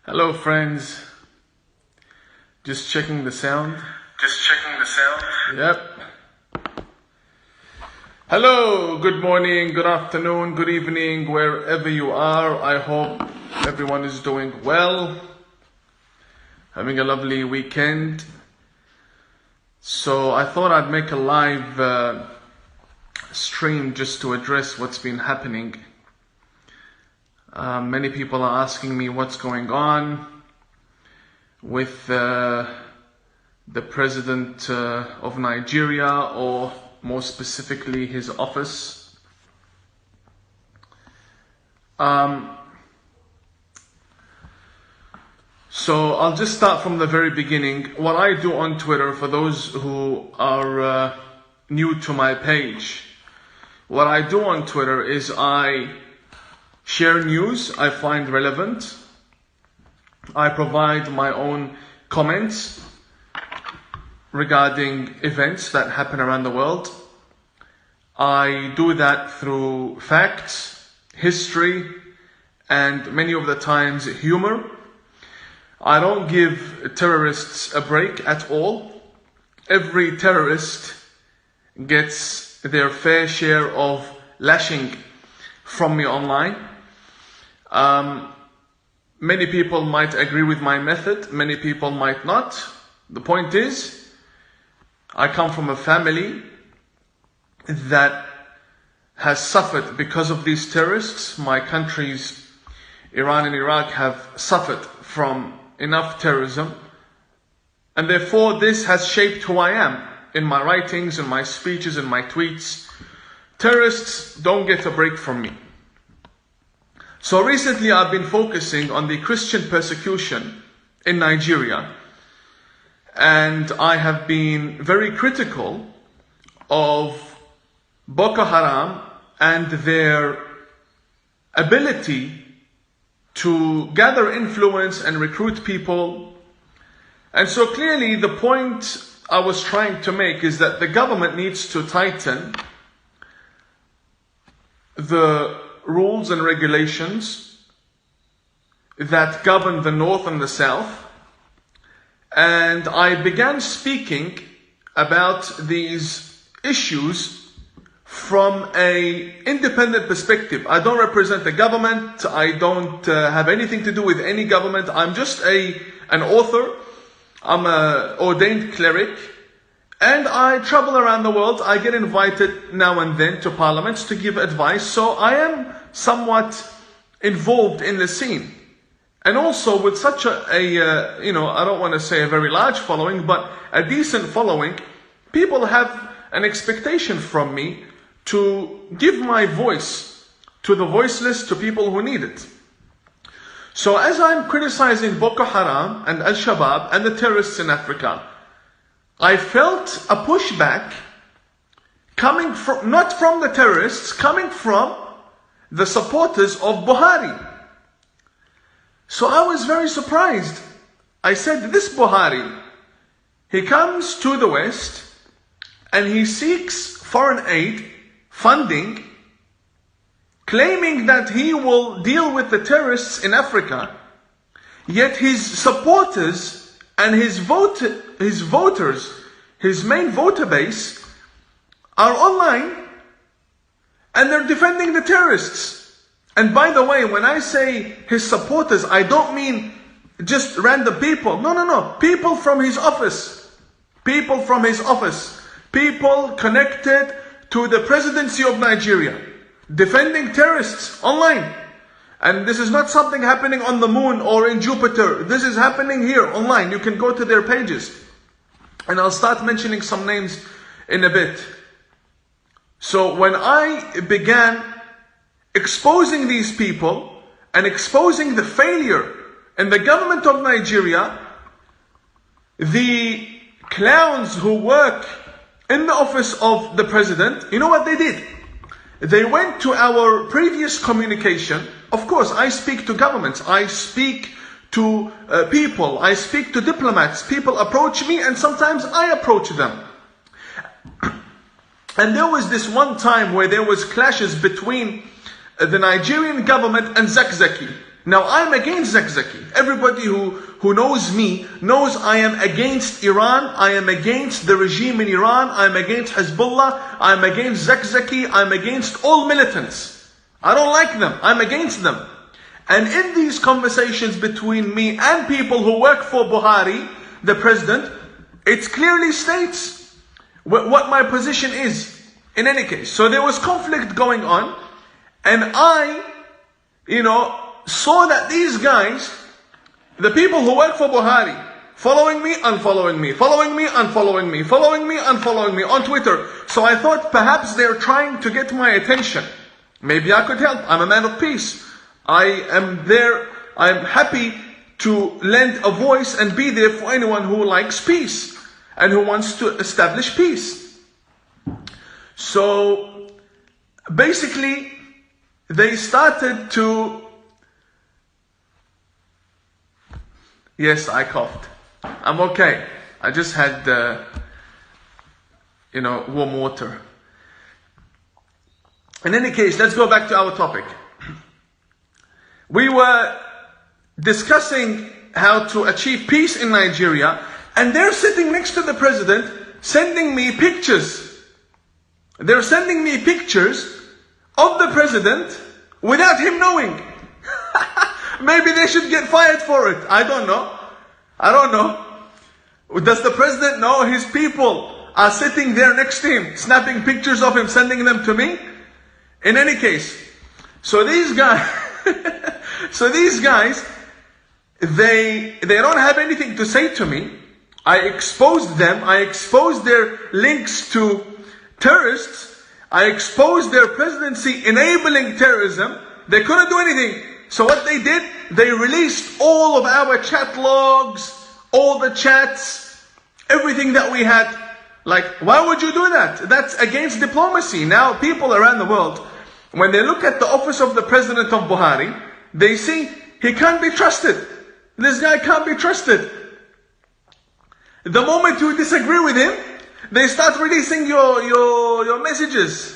Hello friends, just checking the sound. Yep. Hello, good morning, good afternoon, good evening, wherever you are. I hope everyone is doing well, having a lovely weekend. So I thought I'd make a live stream just to address what's been happening. Many people are asking me what's going on with the president of Nigeria, or more specifically his office. So I'll just start from the very beginning. What I do on Twitter, for those who are new to my page, what I do on Twitter is I share news I find relevant. I provide my own comments regarding events that happen around the world. I do that through facts, history, and many of the times humor. I don't give terrorists a break at all. Every terrorist gets their fair share of lashing from me online. Many people might agree with my method, many people might not. The point is, I come from a family that has suffered because of these terrorists. My countries, Iran and Iraq, have suffered from enough terrorism, and therefore this has shaped who I am in my writings, in my speeches, in my tweets. Terrorists don't get a break from me. So recently I've been focusing on the Christian persecution in Nigeria, and I have been very critical of Boko Haram and their ability to gather influence and recruit people. And so clearly the point I was trying to make is that the government needs to tighten the rules and regulations that govern the North and the South. And I began speaking about these issues from an independent perspective. I don't represent the government. I don't have anything to do with any government. I'm just an author. I'm an ordained cleric. And I travel around the world. I get invited now and then to parliaments to give advice. So I am somewhat involved in the scene. And also with such I don't want to say a very large following, but a decent following, people have an expectation from me to give my voice to the voiceless, to people who need it. So as I'm criticizing Boko Haram and Al-Shabaab and the terrorists in Africa, I felt a pushback coming from, not from the terrorists, coming from the supporters of Buhari. So I was very surprised. I said, this Buhari, he comes to the West and he seeks foreign aid, funding, claiming that he will deal with the terrorists in Africa, yet his supporters and his voters, his main voter base, are online and they're defending the terrorists. And by the way, when I say his supporters, I don't mean just random people. No. People from his office. People from his office. People connected to the presidency of Nigeria, defending terrorists online. And this is not something happening on the moon or in Jupiter. This is happening here online. You can go to their pages. And I'll start mentioning some names in a bit. So when I began exposing these people and exposing the failure in the government of Nigeria, the clowns who work in the office of the president, you know what they did? They went to our previous communication. Of course, I speak to governments, I speak to people, I speak to diplomats. People approach me and sometimes I approach them. And there was this one time where there was clashes between the Nigerian government and Zakzaki. Now, I'm against Zakzaki. Everybody who knows me knows I am against Iran. I am against the regime in Iran. I'm against Hezbollah. I'm against Zakzaki. I'm against all militants. I don't like them. I'm against them. And in these conversations between me and people who work for Buhari, the president, it clearly states what my position is. In any case, so there was conflict going on, and I, saw that these guys, the people who work for Buhari, following me, unfollowing me, following me, unfollowing me, following me, unfollowing me on Twitter. So I thought perhaps they're trying to get my attention. Maybe I could help. I'm a man of peace. I am there. I'm happy to lend a voice and be there for anyone who likes peace and who wants to establish peace. So basically, they started to... Yes, I coughed. I'm okay. I just had, warm water. In any case, let's go back to our topic. We were discussing how to achieve peace in Nigeria, and they're sitting next to the president, sending me pictures. They're sending me pictures of the president without him knowing. Maybe they should get fired for it. I don't know. Does the president know his people are sitting there next to him, snapping pictures of him, sending them to me? In any case, so these guys, they don't have anything to say to me. I exposed them. I exposed their links to terrorists. I exposed their presidency enabling terrorism. They couldn't do anything. So what they did, they released all of our chat logs, all the chats, everything that we had. Like, why would you do that? That's against diplomacy. Now, people around the world, when they look at the office of the president of Buhari, they see he can't be trusted. This guy can't be trusted. The moment you disagree with him, they start releasing your messages.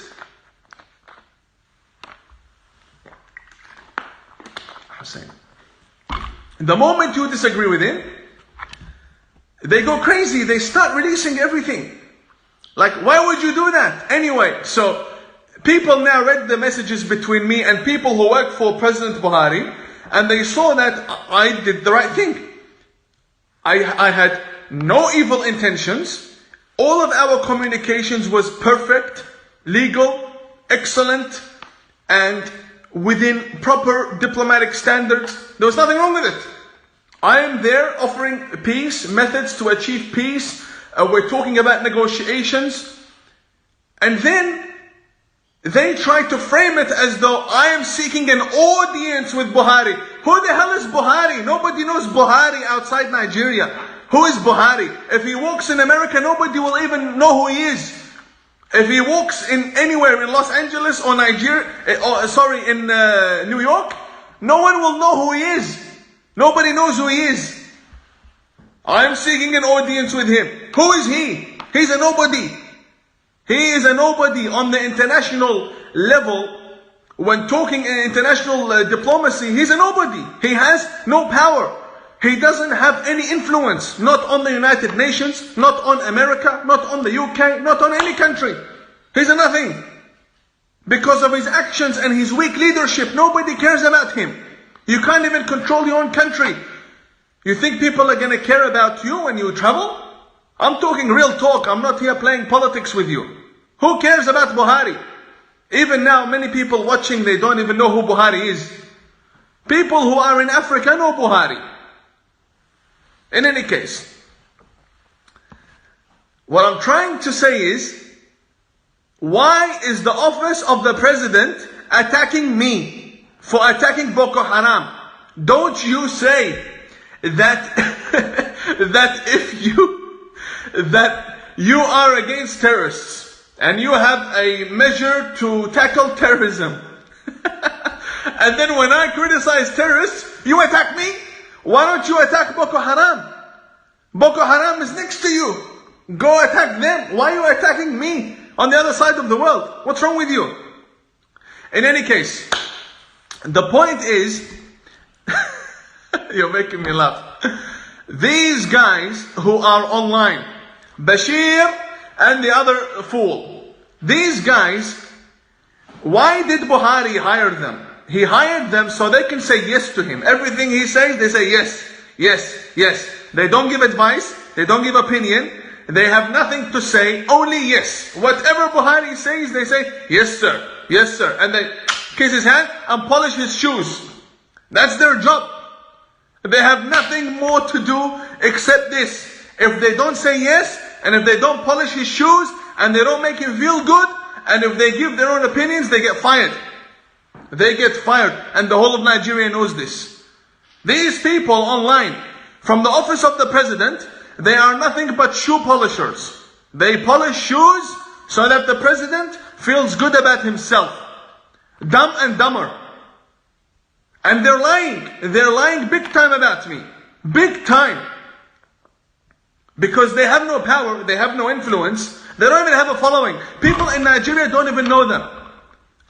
The moment you disagree with him, they go crazy. They start releasing everything. Like, why would you do that? Anyway, so people now read the messages between me and people who work for President Buhari, and they saw that I did the right thing. I had no evil intentions. All of our communications was perfect, legal, excellent, and within proper diplomatic standards. There was nothing wrong with it. I am there offering peace, methods to achieve peace. We're talking about negotiations. And then they try to frame it as though I am seeking an audience with Buhari. Who the hell is Buhari? Nobody knows Buhari outside Nigeria. Who is Buhari? If he walks in America, nobody will even know who he is. If he walks in anywhere in Los Angeles or in New York, no one will know who he is. Nobody knows who he is. I am seeking an audience with him. Who is he? He's a nobody. He is a nobody on the international level. When talking in international diplomacy, he's a nobody. He has no power. He doesn't have any influence, not on the United Nations, not on America, not on the UK, not on any country. He's a nothing. Because of his actions and his weak leadership, nobody cares about him. You can't even control your own country. You think people are going to care about you when you travel? I'm talking real talk. I'm not here playing politics with you. Who cares about Buhari? Even now, many people watching, they don't even know who Buhari is. People who are in Africa know Buhari. In any case, what I'm trying to say is, why is the office of the president attacking me for attacking Boko Haram? Don't you say that that you are against terrorists and you have a measure to tackle terrorism. And then when I criticize terrorists, you attack me? Why don't you attack Boko Haram? Boko Haram is next to you. Go attack them. Why are you attacking me on the other side of the world? What's wrong with you? In any case, the point is You're making me laugh. These guys who are online, Bashir and the other fool, these guys, why did Buhari hire them? He hired them so they can say yes to him. Everything he says, they say yes, yes, yes. They don't give advice, they don't give opinion, they have nothing to say, only yes. Whatever Buhari says, they say, yes sir, yes sir. And they kiss his hand and polish his shoes. That's their job. They have nothing more to do except this. If they don't say yes, and if they don't polish his shoes, and they don't make him feel good, and if they give their own opinions, they get fired. They get fired. And the whole of Nigeria knows this. These people online, from the office of the president, they are nothing but shoe polishers. They polish shoes so that the president feels good about himself. Dumb and dumber. And they're lying. They're lying big time about me. Big time. Because they have no power, they have no influence, they don't even have a following. People in Nigeria don't even know them.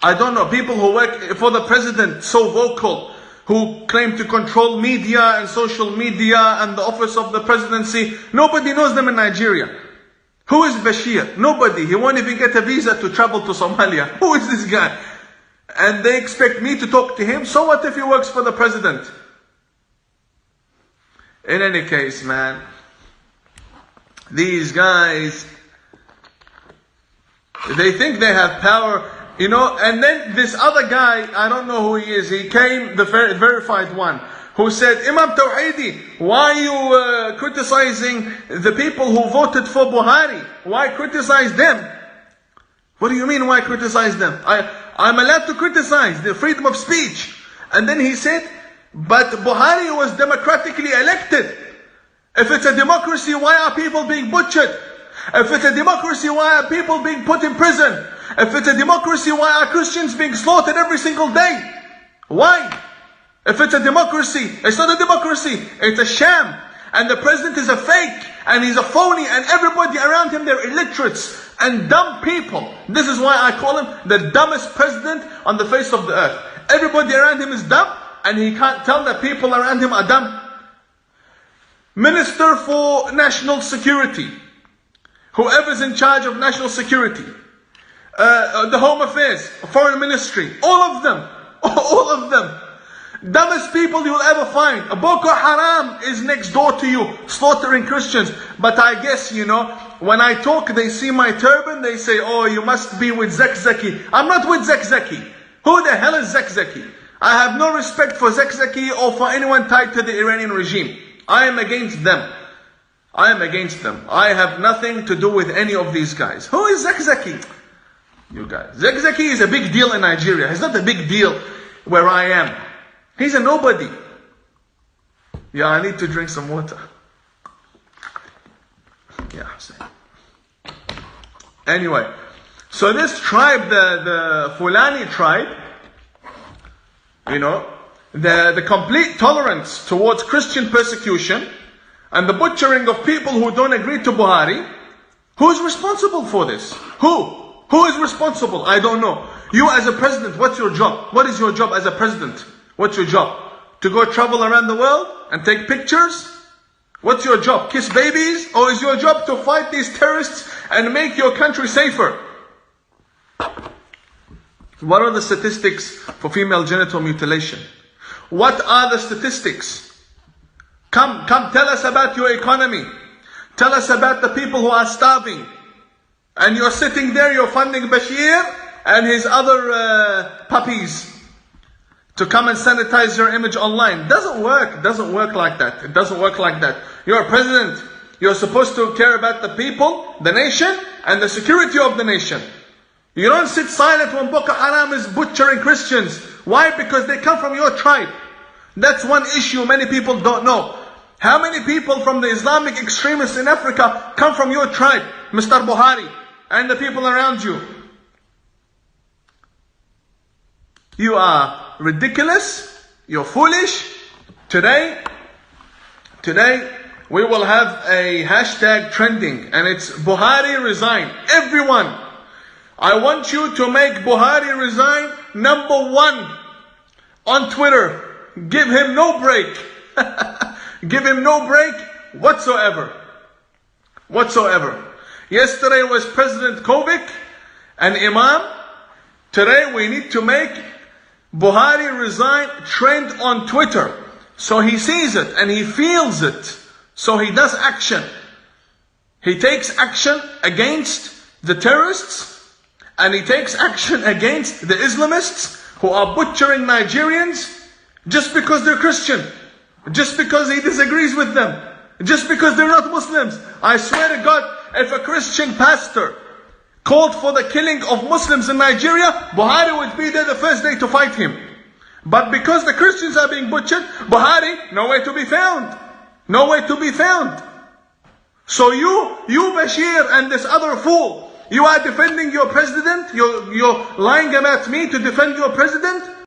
I don't know, people who work for the president, so vocal, who claim to control media and social media and the office of the presidency, nobody knows them in Nigeria. Who is Bashir? Nobody. He won't even get a visa to travel to Somalia. Who is this guy? And they expect me to talk to him? So what if he works for the president? In any case, man, these guys, they think they have power, you know. And then this other guy, I don't know who he is, he came, the verified one, who said, Imam Tawhidi, why are you criticizing the people who voted for Buhari? Why criticize them? What do you mean, why criticize them? I'm allowed to criticize, the freedom of speech. And then he said, but Buhari was democratically elected. If it's a democracy, why are people being butchered? If it's a democracy, why are people being put in prison? If it's a democracy, why are Christians being slaughtered every single day? Why? If it's a democracy, it's not a democracy, it's a sham. And the president is a fake, and he's a phony, and everybody around him, they're illiterates and dumb people. This is why I call him the dumbest president on the face of the earth. Everybody around him is dumb, and he can't tell that people around him are dumb. Minister for National Security, whoever's in charge of national security, the Home Affairs, Foreign Ministry, all of them, dumbest people you'll ever find. Boko Haram is next door to you, slaughtering Christians. But I guess, you know, when I talk, they see my turban, they say, oh, you must be with Zakzaki. I'm not with Zakzaki. Who the hell is Zakzaki? I have no respect for Zakzaki or for anyone tied to the Iranian regime. I am against them. I am against them. I have nothing to do with any of these guys. Who is Zakzaki? You guys. Zakzaki is a big deal in Nigeria. It's not a big deal where I am. He's a nobody. Yeah, I need to drink some water. Yeah. Anyway, so this tribe, the Fulani tribe, you know, the complete tolerance towards Christian persecution and the butchering of people who don't agree to Buhari, who's responsible for this? Who is responsible? I don't know. You as a president, what's your job? What is your job as a president? What's your job? To go travel around the world and take pictures? What's your job? Kiss babies? Or is your job to fight these terrorists and make your country safer? What are the statistics for female genital mutilation? What are the statistics? Come tell us about your economy. Tell us about the people who are starving. And you're sitting there, you're funding Bashir and his other puppies to come and sanitize your image online. Doesn't work like that. It doesn't work like that. You're a president. You're supposed to care about the people, the nation, and the security of the nation. You don't sit silent when Boko Haram is butchering Christians. Why? Because they come from your tribe. That's one issue many people don't know. How many people from the Islamic extremists in Africa come from your tribe, Mr. Buhari, and the people around you? You are ridiculous. You're foolish. Today, we will have a hashtag trending, and it's Buhari resign. Everyone, I want you to make Buhari resign #1 on Twitter. Give him no break. Give him no break whatsoever. Yesterday was President Kovic, an imam. Today we need to make Buhari resign trend on Twitter. So he sees it and he feels it. So he does action. He takes action against the terrorists, and he takes action against the Islamists who are butchering Nigerians just because they're Christian, just because he disagrees with them, just because they're not Muslims. I swear to God, if a Christian pastor called for the killing of Muslims in Nigeria, Buhari would be there the first day to fight him. But because the Christians are being butchered, Buhari, nowhere to be found. Nowhere to be found. So you Bashir and this other fool, you are defending your president? You're lying about me to defend your president?